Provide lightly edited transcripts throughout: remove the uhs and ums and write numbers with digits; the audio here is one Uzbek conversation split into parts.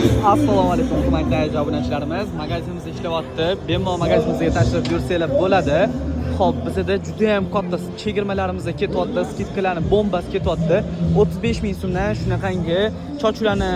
Assalomu alaykum hurmatli obunachilarimiz. Magazinimiz ishlayapti. Bemalol magazinimizga tashrif buyursanglar bo'ladi. Xo'p, bizda juda ham katta chegirmalarimiz ketyapti, skidkalarni bombasi ketyapti. 35 ming so'mdan shunaqangi chochlarni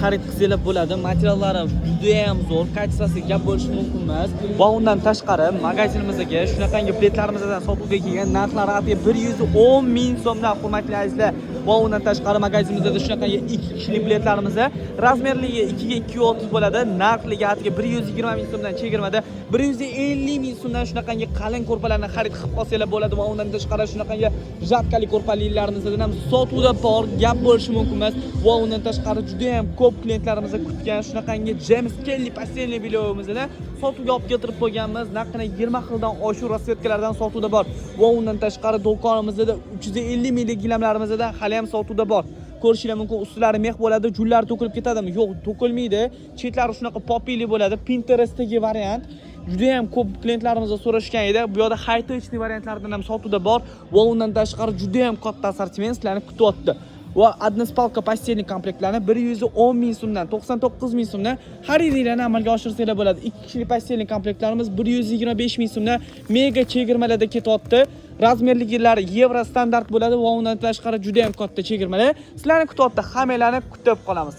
xarid qilsanglar bo'ladi. Materiallari juda ham zo'r, kачествоsi gap bo'lishi mumkin emas. Va undan tashqari magazinimizga shunaqangi pletlarimizdan sotuvga kelgan narxlari atiga 110 ming so'mdan hurmatli azizlar. Va undan tashqari magazinimizda shunaqangi 2 kishilik pletlarimiz razmerligi 2 ga 230 bo'ladi. Narxligi atiga 120 ming so'mdan chegirmada 150 ming so'mdan shunaqangi qalin ko'rpalarni xarid qilib olsanglar bo'ladi. Va undan tashqari shunaqangi jadkali ko'rpaliklarimizdan ham sotuvda bor, gap bo'lishi mumkin emas. Va undan tashqari juda ham ko'p klientlarimiz kutgan shunaqangi James Kelly pastelni videomizni sotuvga olib keltirib qo'yganmiz. Naqdini 20 xildan oshiq rasvetkalardan sotuvda bor. Va undan tashqari do'konimizda 350 minglik gilamlarimizda hali ham sotuvda bor. Ko'rishinglar mumkin, ustlari mex bo'ladi, jullari to'kilib ketadimi? Yo'q, to'kilmaydi. Chetlari shunaqa popili bo'ladi. Pinterestdagi variant. Juda ham ko'p klientlarimiz so'rashgan edi. Bu yerda high-touch variantlardan ham sotuvda bor. Va undan tashqari juda ham katta assortiment sizlarni kutyapti. Va односпалка pastelnik komplektlarni 110 ming so'mdan 99 ming so'mdan xaridinglarni amalga oshirsanglar bo'ladi. 2 kishilik pastelnik komplektlarimiz 125 ming so'mdan mega chegirmalarda ketyapti. Razmerliklari yevro standart bo'ladi va undan tashqari juda ham katta chegirmalar. Sizlarni kutyapti, hammalarni kutib qolamiz.